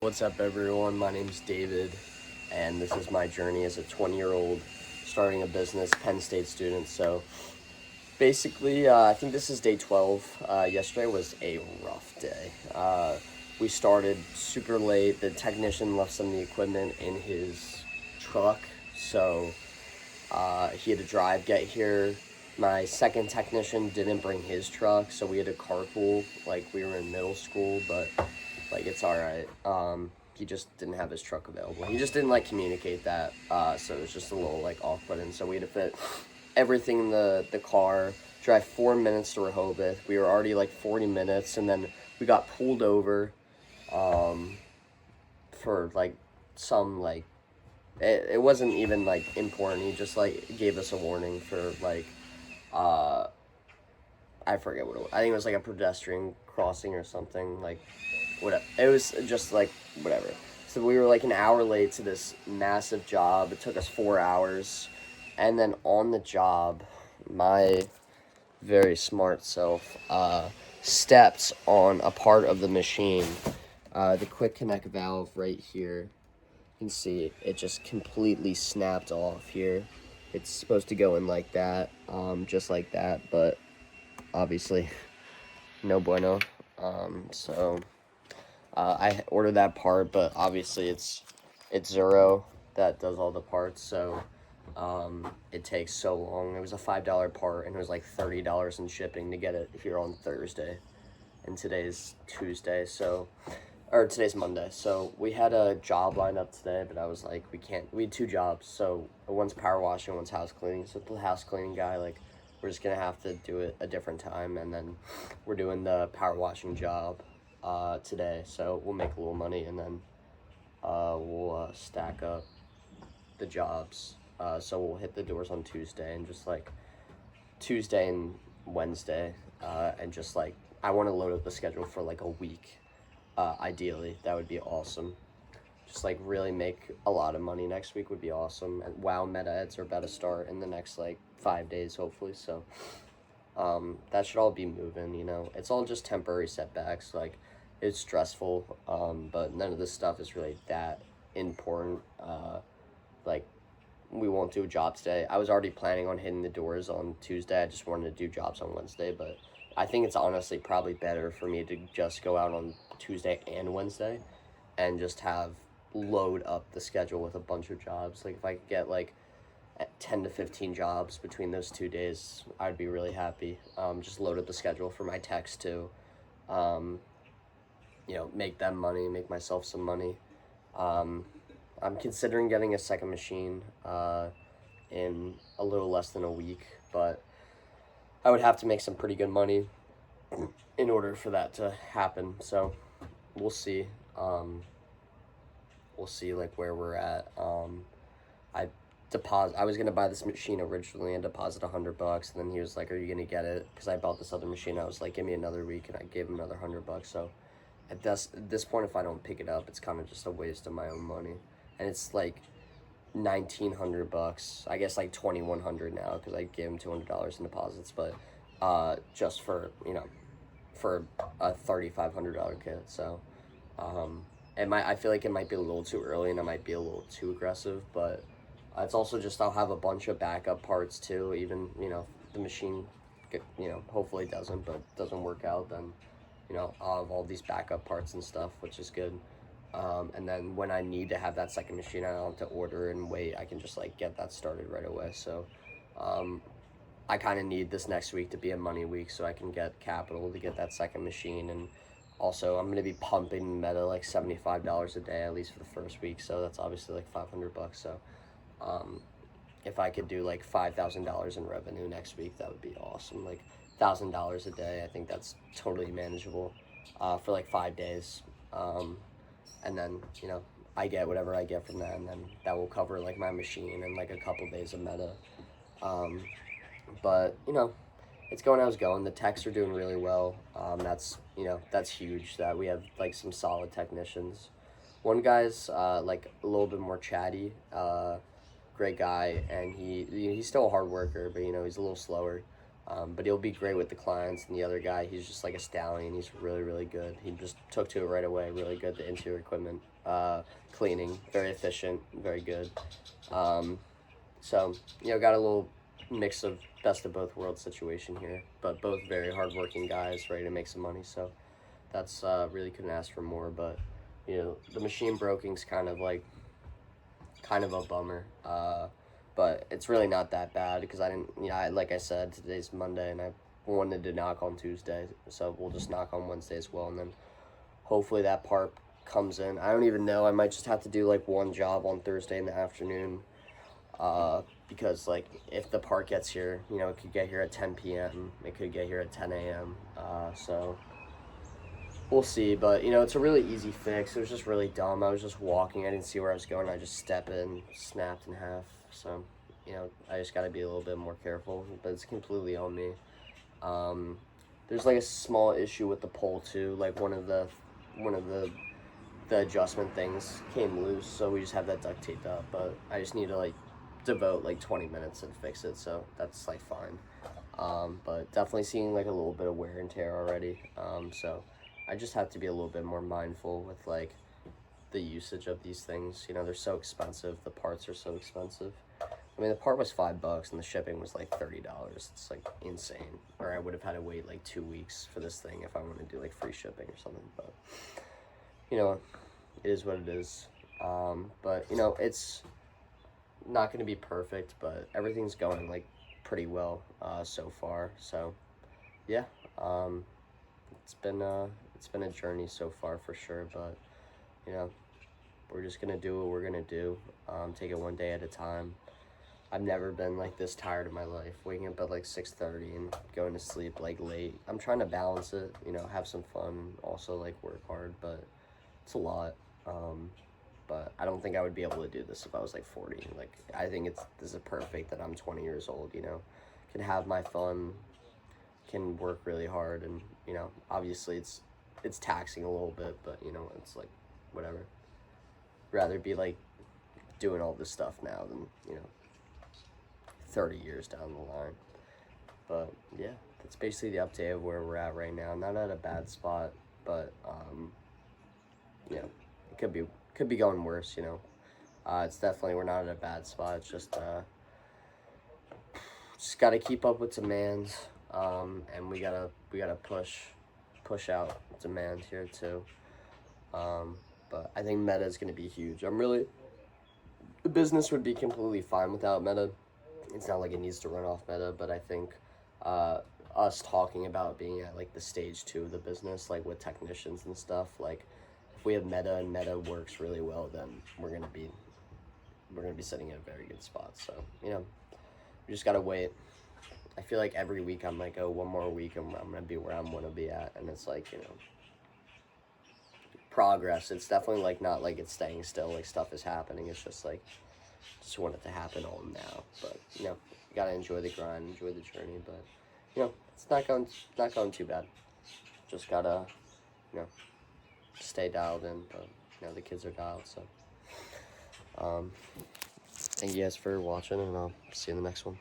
What's up, everyone? My name's David, and this is my journey as a 20-year-old starting a business, Penn State student. So basically, I think this is day 12. Yesterday was a rough day. We started super late. The technician left some of the equipment in his truck, so he had to get here. My second technician didn't bring his truck, so we had to carpool like we were in middle school, but it's all right. He just didn't have his truck available. He just didn't communicate that, so it was just a little off-putting. So we had to fit everything in the car, drive 4 minutes to Rehoboth. We were already 40 minutes, and then we got pulled over for some it wasn't even important. He just gave us a warning for I forget what it was. I think it was a pedestrian crossing or something, whatever. It was just whatever. So we were an hour late to this massive job. It took us 4 hours. And then on the job, my very smart self steps on a part of the machine. The quick connect valve right here. You can see it just completely snapped off here. It's supposed to go in like that, just like that, but obviously no bueno. I ordered that part, but obviously it's Zero that does all the parts, so it takes so long. It was a $5 part, and it was $30 in shipping to get it here on Thursday, and today's Tuesday, or today's Monday. So we had a job lined up today, but I was we had two jobs, so one's power washing, one's house cleaning. So the house cleaning guy, we're just gonna have to do it a different time, and then we're doing the power washing job today, so we'll make a little money, and then we'll stack up the jobs. So we'll hit the doors on Tuesday, and just Tuesday and Wednesday, and just I want to load up the schedule for a week. Ideally, that would be awesome. Just really make a lot of money next week would be awesome. And wow, meta ads are about to start in the next 5 days, hopefully. So that should all be moving. It's all just temporary setbacks. It's stressful, but none of this stuff is really that important. We won't do a job today. I was already planning on hitting the doors on Tuesday. I just wanted to do jobs on Wednesday, but I think it's honestly probably better for me to just go out on Tuesday and Wednesday and just load up the schedule with a bunch of jobs. If I could get 10 to 15 jobs between those 2 days, I'd be really happy. Just load up the schedule for my techs too. Make them money, make myself some money. I'm considering getting a second machine in a little less than a week, but I would have to make some pretty good money in order for that to happen. So we'll see. We'll see where we're at. I was gonna buy this machine originally and deposit $100, and then he was like, "Are you gonna get it?" Because I bought this other machine. I was like, "Give me another week," and I gave him another $100. So at this point, if I don't pick it up, it's kind of just a waste of my own money, and it's $1,900. I guess $2,100 now because I gave him $200 in deposits, but just for for a $3,500 kit. So I feel like it might be a little too early, and I might be a little too aggressive, but it's also just I'll have a bunch of backup parts too. Even the machine hopefully doesn't work out, then I'll have all these backup parts and stuff, which is good. And then when I need to have that second machine, I don't have to order and wait. I can just get that started right away. So I kind of need this next week to be a money week so I can get capital to get that second machine. And also I'm going to be pumping Meta $75 a day, at least for the first week. So that's obviously $500. So if I could do $5,000 in revenue next week, that would be awesome. $1,000 a day, I think that's totally manageable for 5 days. And then I get whatever I get from that, and then that will cover my machine and a couple days of Meta. But it's going how it's going. The techs are doing really well. That's huge that we have some solid technicians. One guy's a little bit more chatty, great guy, and he's still a hard worker, but he's a little slower. But he'll be great with the clients. And the other guy, he's just a stallion. He's really, really good. He just took to it right away. Really good, the interior equipment. cleaning, very efficient, very good. So, got a little mix of best of both worlds situation here, but both very hardworking guys ready to make some money. So that's really couldn't ask for more. But the machine broking's kind of a bummer. But it's really not that bad because I didn't. Like I said, today's Monday and I wanted to knock on Tuesday, so we'll just knock on Wednesday as well, and then hopefully that part comes in. I don't even know. I might just have to do one job on Thursday in the afternoon. Because if the part gets here, it could get here at 10 p.m. It could get here at 10 a.m. So we'll see. But it's a really easy fix. It was just really dumb. I was just walking. I didn't see where I was going. I just stepped in, snapped in half. So I just got to be a little bit more careful. But it's completely on me. There's a small issue with the pole too. One of the adjustment things came loose, so we just have that duct taped up. But I just need to devote 20 minutes and fix it, so that's fine. But definitely seeing a little bit of wear and tear already. So I just have to be a little bit more mindful with the usage of these things. They're so expensive. The parts are so expensive. I mean, the part was $5 and the shipping was $30. It's insane. Or I would have had to wait 2 weeks for this thing if I wanted to do free shipping or something. But it is what it is. But it's not going to be perfect, but everything's going pretty well so far. So yeah, it's been a journey so far for sure. But we're just gonna do what we're gonna do. Take it one day at a time. I've never been this tired in my life. Waking up at 6:30 and going to sleep late. I'm trying to balance it. Have some fun. Also work hard, but it's a lot. But I don't think I would be able to do this if I was 40. I think this is perfect that I'm 20 years old, can have my fun, can work really hard, and obviously it's taxing a little bit, but it's whatever. Rather be doing all this stuff now than 30 years down the line. But yeah, that's basically the update of where we're at right now. Not at a bad spot, but it could be going worse. It's definitely, we're not at a bad spot. It's just got to keep up with demand, and we gotta push out demand here too. But I think Meta is going to be huge. The business would be completely fine without Meta. It's not like it needs to run off Meta, but I think us talking about being at the stage 2 of the business, with technicians and stuff, if we have Meta and Meta works really well, then we're gonna be sitting in a very good spot. So we just gotta wait. I feel every week I'm oh, one more week and I'm gonna be where I want to be at, and it's progress. It's definitely not it's staying still. Stuff is happening. It's just just want it to happen all now. But you gotta enjoy the grind, enjoy the journey. But it's not going too bad. Just gotta stay dialed in. But the kids are dialed. So thank you guys for watching, and I'll see you in the next one.